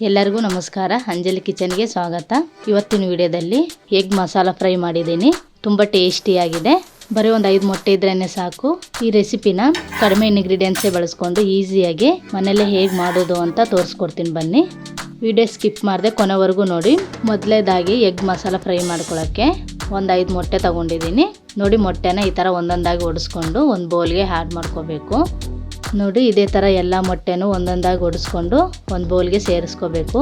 ಎಲ್ಲರಿಗೂ ನಮಸ್ಕಾರ. ಅಂಜಲಿ ಕಿಚನ್ಗೆ ಸ್ವಾಗತ. ಇವತ್ತಿನ ವಿಡಿಯೋದಲ್ಲಿ ಎಗ್ ಮಸಾಲ ಫ್ರೈ ಮಾಡಿದ್ದೀನಿ. ತುಂಬ ಟೇಸ್ಟಿಯಾಗಿದೆ. ಬರೀ ಒಂದು 5 ಮೊಟ್ಟೆ ಇದ್ರೇ ಸಾಕು. ಈ ರೆಸಿಪಿನ ಕಡಿಮೆ ಇಂಗ್ರೀಡಿಯೆಂಟ್ಸೇ ಬಳಸ್ಕೊಂಡು ಈಸಿಯಾಗಿ ಮನೆಯಲ್ಲೇ ಹೇಗೆ ಮಾಡೋದು ಅಂತ ತೋರಿಸ್ಕೊಡ್ತೀನಿ ಬನ್ನಿ. ವಿಡಿಯೋ ಸ್ಕಿಪ್ ಮಾಡದೆ ಕೊನೆವರೆಗೂ ನೋಡಿ. ಮೊದಲೇದಾಗಿ ಎಗ್ ಮಸಾಲ ಫ್ರೈ ಮಾಡ್ಕೊಳ್ಳೋಕ್ಕೆ ಒಂದು 5 ಮೊಟ್ಟೆ ತೊಗೊಂಡಿದ್ದೀನಿ. ನೋಡಿ, ಮೊಟ್ಟೆನ ಈ ಥರ ಒಂದೊಂದಾಗಿ ಒಡಿಸ್ಕೊಂಡು ಒಂದು ಬೌಲ್ಗೆ ಆ್ಯಡ್ ಮಾಡ್ಕೋಬೇಕು. ನೋಡಿ, ಇದೇ ಥರ ಎಲ್ಲ ಮೊಟ್ಟೆನೂ ಒಂದೊಂದಾಗಿ ಒಡಿಸ್ಕೊಂಡು ಒಂದು ಬೌಲ್ಗೆ ಸೇರಿಸ್ಕೋಬೇಕು.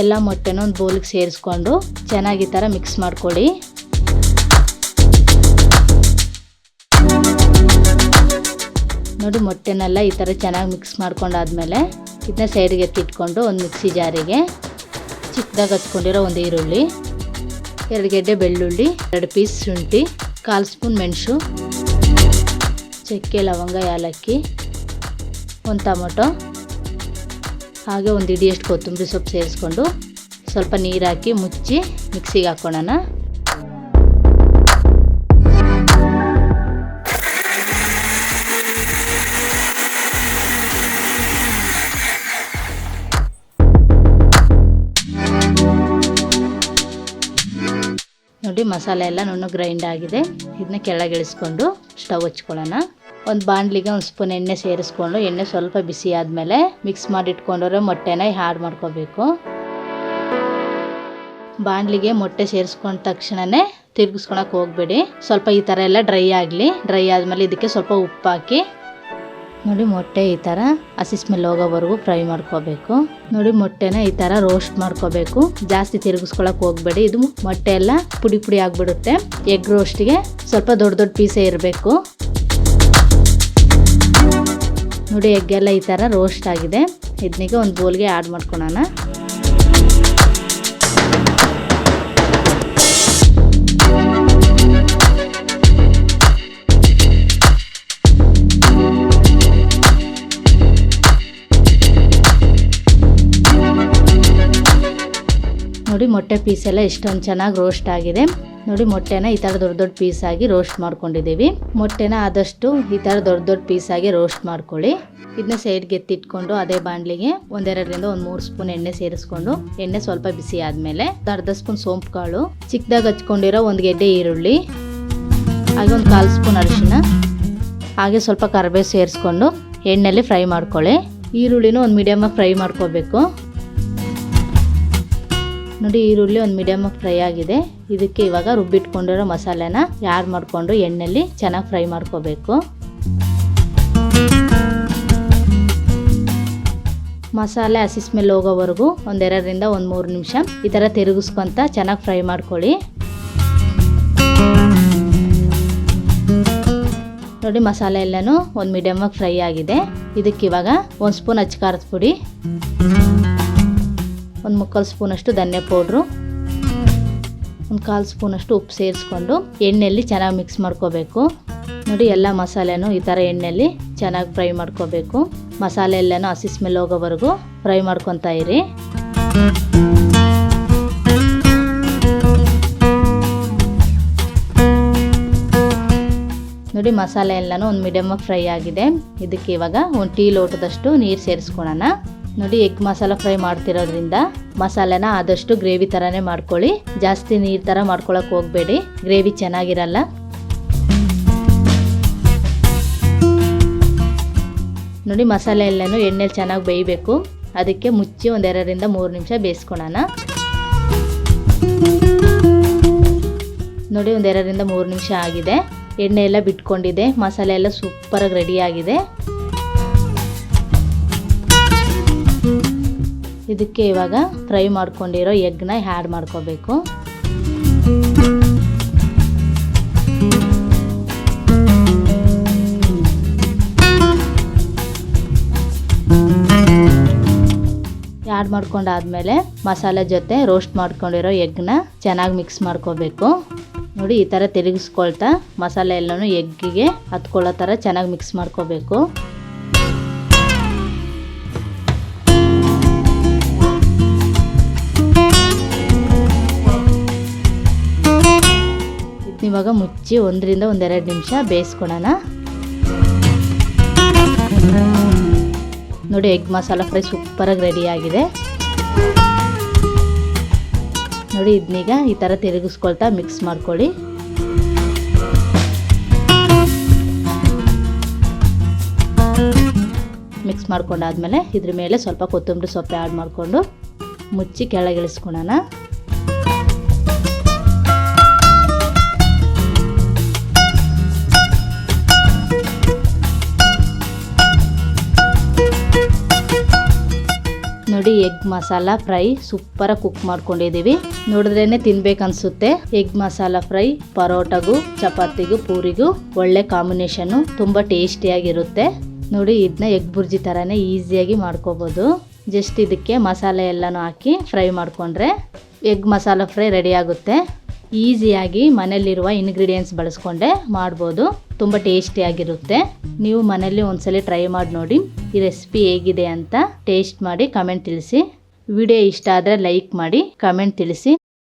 ಎಲ್ಲ ಮೊಟ್ಟೆನೂ ಒಂದು ಬೌಲ್ಗೆ ಸೇರಿಸ್ಕೊಂಡು ಚೆನ್ನಾಗಿ ಈ ಥರ ಮಿಕ್ಸ್ ಮಾಡ್ಕೊಳ್ಳಿ. ನೋಡಿ, ಮೊಟ್ಟೆನೆಲ್ಲ ಈ ಥರ ಚೆನ್ನಾಗಿ ಮಿಕ್ಸ್ ಮಾಡ್ಕೊಂಡಾದ್ಮೇಲೆ ಇದನ್ನ ಸೈಡ್ಗೆ ಎತ್ತಿಟ್ಕೊಂಡು ಒಂದು ಮಿಕ್ಸಿ ಜಾರಿಗೆ ಚಿಕ್ಕದಾಗಿ ಹಚ್ಕೊಂಡಿರೋ ಒಂದು ಈರುಳ್ಳಿ, 2 ಗೆಡ್ಡೆ ಬೆಳ್ಳುಳ್ಳಿ, 2 ಪೀಸ್ ಶುಂಠಿ, 1/4 ಸ್ಪೂನ್ ಮೆಣಸು, ಚಕ್ಕೆ, ಲವಂಗ, ಏಲಕ್ಕಿ, ಒಂದು ಟೊಮೊಟೊ, ಹಾಗೆ ಒಂದು ಹಿಡಿಯಷ್ಟು ಕೊತ್ತಂಬರಿ ಸೊಪ್ಪು ಸೇರಿಸ್ಕೊಂಡು ಸ್ವಲ್ಪ ನೀರು ಹಾಕಿ ಮುಚ್ಚಿ ಮಿಕ್ಸಿಗೆ ಹಾಕ್ಕೊಳ್ಳೋಣ. ನೋಡಿ, ಮಸಾಲೆ ಎಲ್ಲ ನುಣ್ಣು ಗ್ರೈಂಡ್ ಆಗಿದೆ. ಇದನ್ನ ಕೆಳಗಿಳಿಸ್ಕೊಂಡು ಸ್ಟವ್ ಹಚ್ಕೊಳ್ಳೋಣ. ಒಂದು ಬಾಣಲಿಗೆ 1 ಸ್ಪೂನ್ ಎಣ್ಣೆ ಸೇರಿಸ್ಕೊಂಡು ಎಣ್ಣೆ ಸ್ವಲ್ಪ ಬಿಸಿ ಆದಮೇಲೆ ಮಿಕ್ಸ್ ಮಾಡಿ ಇಟ್ಕೊಂಡಿರೋ ಮೊಟ್ಟೆನ ಆ್ಯಡ್ ಮಾಡ್ಕೋಬೇಕು. ಬಾಣಲಿಗೆ ಮೊಟ್ಟೆ ಸೇರಿಸ್ಕೊಂಡ ತಕ್ಷಣವೇ ತಿರುಗಿಸ್ಕೊಳಕ್ಕೆ ಹೋಗಬೇಡಿ. ಸ್ವಲ್ಪ ಈ ಥರ ಎಲ್ಲ ಡ್ರೈ ಆಗಲಿ. ಡ್ರೈ ಆದಮೇಲೆ ಇದಕ್ಕೆ ಸ್ವಲ್ಪ ಉಪ್ಪು ಹಾಕಿ ನೋಡಿ, ಮೊಟ್ಟೆ ಈ ಥರ ಹಸಿ ಸ್ಮೆಲ್ ಹೋಗೋವರೆಗೂ ಫ್ರೈ ಮಾಡ್ಕೋಬೇಕು. ನೋಡಿ, ಮೊಟ್ಟೆನ ಈ ಥರ ರೋಸ್ಟ್ ಮಾಡ್ಕೋಬೇಕು. ಜಾಸ್ತಿ ತಿರುಗಿಸ್ಕೊಳಕ್ಕೆ ಹೋಗಬೇಡಿ. ಇದು ಮೊಟ್ಟೆ ಎಲ್ಲ ಪುಡಿ ಪುಡಿ ಆಗಿಬಿಡುತ್ತೆ. ಎಗ್ ರೋಸ್ಟ್ಗೆ ಸ್ವಲ್ಪ ದೊಡ್ಡ ದೊಡ್ಡ ಪೀಸೇ ಇರಬೇಕು. ನೋಡಿ, ಎಗ್ ಎಲ್ಲ ಈ ಥರ ರೋಸ್ಟ್ ಆಗಿದೆ. ಇದನ್ನೀಗ ಒಂದು ಬೌಲ್ಗೆ ಆ್ಯಡ್ ಮಾಡ್ಕೊಳ್ಳೋಣ. ನೋಡಿ, ಮೊಟ್ಟೆ ಪೀಸ್ ಎಲ್ಲ ಎಷ್ಟೊಂದು ಚೆನ್ನಾಗಿ ರೋಸ್ಟ್ ಆಗಿದೆ. ನೋಡಿ, ಮೊಟ್ಟೆನ ಈ ಥರ ದೊಡ್ಡ ದೊಡ್ಡ ಪೀಸ್ ಆಗಿ ರೋಸ್ಟ್ ಮಾಡ್ಕೊಂಡಿದ್ದೀವಿ. ಮೊಟ್ಟೆನ ಆದಷ್ಟು ಈ ಥರ ದೊಡ್ಡ ದೊಡ್ಡ ಪೀಸ್ ಆಗಿ ರೋಸ್ಟ್ ಮಾಡ್ಕೊಳ್ಳಿ. ಇದನ್ನ ಸೈಡ್ಗೆ ಎತ್ತಿಟ್ಕೊಂಡು ಅದೇ ಬಾಣಲಿಗೆ 1-2 ರಿಂದ 3 ಸ್ಪೂನ್ ಎಣ್ಣೆ ಸೇರಿಸ್ಕೊಂಡು ಎಣ್ಣೆ ಸ್ವಲ್ಪ ಬಿಸಿ ಆದಮೇಲೆ 1/2 ಸ್ಪೂನ್ ಸೋಂಪು ಕಾಳು, ಚಿಕ್ಕದಾಗಿ ಹಚ್ಕೊಂಡಿರೋ 1 ಗೆಡ್ಡೆ ಈರುಳ್ಳಿ, ಹಾಗೆ ಒಂದು 1/4 ಸ್ಪೂನ್ ಅರಿಶಿನ, ಹಾಗೆ ಸ್ವಲ್ಪ ಕರಿಬೇವು ಸೇರಿಸ್ಕೊಂಡು ಎಣ್ಣೆಯಲ್ಲಿ ಫ್ರೈ ಮಾಡ್ಕೊಳ್ಳಿ. ಈರುಳ್ಳಿನೂ ಒಂದು ಮೀಡಿಯಮಾಗಿ ಫ್ರೈ ಮಾಡ್ಕೋಬೇಕು. ನೋಡಿ, ಈರುಳ್ಳಿ ಒಂದು ಮೀಡಿಯಮಾಗಿ ಫ್ರೈ ಆಗಿದೆ. ಇದಕ್ಕೆ ಇವಾಗ ರುಬ್ಬಿಟ್ಕೊಂಡಿರೋ ಮಸಾಲೆನ ಆ್ಯಡ್ ಮಾಡಿಕೊಂಡು ಎಣ್ಣೆಯಲ್ಲಿ ಚೆನ್ನಾಗಿ ಫ್ರೈ ಮಾಡ್ಕೋಬೇಕು. ಮಸಾಲೆ ಹಸಿ ಸ್ಮೆಲ್ ಹೋಗೋವರೆಗೂ 1-2 ರಿಂದ 3 ನಿಮಿಷ ಈ ಥರ ತಿರುಗಿಸ್ಕೊಂತ ಚೆನ್ನಾಗಿ ಫ್ರೈ ಮಾಡ್ಕೊಳ್ಳಿ. ನೋಡಿ, ಮಸಾಲೆ ಎಲ್ಲನೂ ಒಂದು ಮೀಡಿಯಮಾಗಿ ಫ್ರೈ ಆಗಿದೆ. ಇದಕ್ಕೆ ಇವಾಗ 1 ಸ್ಪೂನ್ ಅಚ್ಚ ಖಾರದ ಪುಡಿ, 1/4 ಸ್ಪೂನಷ್ಟು ಧನಿಯಾ ಪೌಡ್ರು, 1/4 ಸ್ಪೂನಷ್ಟು ಉಪ್ಪು ಸೇರಿಸ್ಕೊಂಡು ಎಣ್ಣೆಯಲ್ಲಿ ಚೆನ್ನಾಗಿ ಮಿಕ್ಸ್ ಮಾಡ್ಕೋಬೇಕು. ನೋಡಿ, ಎಲ್ಲ ಮಸಾಲೆನೂ ಈ ಥರ ಎಣ್ಣೆಯಲ್ಲಿ ಚೆನ್ನಾಗಿ ಫ್ರೈ ಮಾಡ್ಕೋಬೇಕು. ಮಸಾಲೆ ಎಲ್ಲನೂ ಹಸಿ ಸ್ಮೆಲ್ ಹೋಗೋವರೆಗೂ ಫ್ರೈ ಮಾಡ್ಕೊತಾ ಇರಿ. ನೋಡಿ, ಮಸಾಲೆ ಎಲ್ಲನೂ ಒಂದು ಮೀಡಿಯಮಾಗಿ ಫ್ರೈ ಆಗಿದೆ. ಇದಕ್ಕೆ ಇವಾಗ 1 ಟೀ ಲೋಟದಷ್ಟು ನೀರು ಸೇರಿಸ್ಕೊಳ್ಳೋಣ. ನೋಡಿ, ಎಗ್ ಮಸಾಲ ಫ್ರೈ ಮಾಡ್ತಿರೋದ್ರಿಂದ ಮಸಾಲೆನ ಆದಷ್ಟು ಗ್ರೇವಿ ಥರನೇ ಮಾಡ್ಕೊಳ್ಳಿ. ಜಾಸ್ತಿ ನೀರು ಥರ ಮಾಡ್ಕೊಳಕ್ಕೆ ಹೋಗಬೇಡಿ, ಗ್ರೇವಿ ಚೆನ್ನಾಗಿರಲ್ಲ. ನೋಡಿ, ಮಸಾಲೆ ಎಲ್ಲನೂ ಎಣ್ಣೆಲಿ ಚೆನ್ನಾಗಿ ಬೇಯಬೇಕು. ಅದಕ್ಕೆ ಮುಚ್ಚಿ 1-2 ರಿಂದ 3 ನಿಮಿಷ ಬೇಯಿಸ್ಕೊಳ್ಳೋಣ. ನೋಡಿ, 1-2 ರಿಂದ 3 ನಿಮಿಷ ಆಗಿದೆ. ಎಣ್ಣೆ ಎಲ್ಲ ಬಿಟ್ಕೊಂಡಿದೆ. ಮಸಾಲೆ ಎಲ್ಲ ಸೂಪರಾಗಿ ರೆಡಿ ಆಗಿದೆ. ಇದಕ್ಕೆ ಇವಾಗ ಫ್ರೈ ಮಾಡ್ಕೊಂಡಿರೋ ಎಗ್ನ ಆ್ಯಡ್ ಮಾಡ್ಕೋಬೇಕು. ಆ್ಯಡ್ ಮಾಡ್ಕೊಂಡಾದ್ಮೇಲೆ ಮಸಾಲೆ ಜೊತೆ ರೋಸ್ಟ್ ಮಾಡ್ಕೊಂಡಿರೋ ಎಗ್ನ ಚೆನ್ನಾಗಿ ಮಿಕ್ಸ್ ಮಾಡ್ಕೋಬೇಕು. ನೋಡಿ, ಈ ಥರ ತಿರುಗಿಸ್ಕೊಳ್ತಾ ಮಸಾಲೆ ಎಲ್ಲನೂ ಎಗ್ಗಿಗೆ ಹತ್ಕೊಳ್ಳೋ ಥರ ಚೆನ್ನಾಗಿ ಮಿಕ್ಸ್ ಮಾಡ್ಕೋಬೇಕು. ಇವಾಗ ಮುಚ್ಚಿ 1 ರಿಂದ 2 ನಿಮಿಷ ಬೇಯಿಸ್ಕೊಳ್ಳೋಣ. ನೋಡಿ ಎಗ್ ಮಸಾಲ ಫ್ರೈ ಸೂಪರಾಗಿ ರೆಡಿ ಆಗಿದೆ. ನೋಡಿ ಇದನ್ನೀಗ ಈ ಥರ ತಿರುಗಿಸ್ಕೊಳ್ತಾ ಮಿಕ್ಸ್ ಮಾಡ್ಕೊಳ್ಳಿ. ಮಿಕ್ಸ್ ಮಾಡ್ಕೊಂಡಾದ್ಮೇಲೆ ಇದ್ರ ಮೇಲೆ ಸ್ವಲ್ಪ ಕೊತ್ತಂಬರಿ ಸೊಪ್ಪು ಆ್ಯಡ್ ಮಾಡಿಕೊಂಡು ಮುಚ್ಚಿ ಕೆಳಗಿಳಿಸ್ಕೊಳ್ಳೋಣ. ನೋಡಿ ಎಗ್ ಮಸಾಲ ಫ್ರೈ ಸೂಪರಾಗಿ ಕುಕ್ ಮಾಡ್ಕೊಂಡಿದ್ದೀವಿ. ನೋಡಿದ್ರೇನೆ ತಿನ್ಬೇಕನ್ಸುತ್ತೆ. ಎಗ್ ಮಸಾಲ ಫ್ರೈ ಪರೋಟಗೂ ಚಪಾತಿಗೂ ಪೂರಿಗೂ ಒಳ್ಳೆ ಕಾಂಬಿನೇಷನ್ನು, ತುಂಬ ಟೇಸ್ಟಿಯಾಗಿರುತ್ತೆ. ನೋಡಿ ಇದನ್ನ ಎಗ್ ಬುರ್ಜಿ ಥರನೇ ಈಸಿಯಾಗಿ ಮಾಡ್ಕೋಬೋದು. ಜಸ್ಟ್ ಇದಕ್ಕೆ ಮಸಾಲೆ ಎಲ್ಲನೂ ಹಾಕಿ ಫ್ರೈ ಮಾಡಿಕೊಂಡ್ರೆ ಎಗ್ ಮಸಾಲ ಫ್ರೈ ರೆಡಿ ಆಗುತ್ತೆ. ಈಸಿಯಾಗಿ ಮನೆಯಲ್ಲಿರುವ ಇಂಗ್ರೀಡಿಯೆಂಟ್ಸ್ ಬಳಸ್ಕೊಂಡೆ ಮಾಡ್ಬೋದು. ತುಂಬ ಟೇಸ್ಟಿಯಾಗಿರುತ್ತೆ. ನೀವು ಮನೆಯಲ್ಲಿ ಒಂದ್ಸಲ ಟ್ರೈ ಮಾಡಿ ನೋಡಿ. ಈ ರೆಸಿಪಿ ಹೇಗಿದೆ ಅಂತ ಟೇಸ್ಟ್ ಮಾಡಿ ಕಮೆಂಟ್ ತಿಳಿಸಿ. ವಿಡಿಯೋ ಇಷ್ಟ ಆದರೆ ಲೈಕ್ ಮಾಡಿ ಕಮೆಂಟ್ ತಿಳಿಸಿ.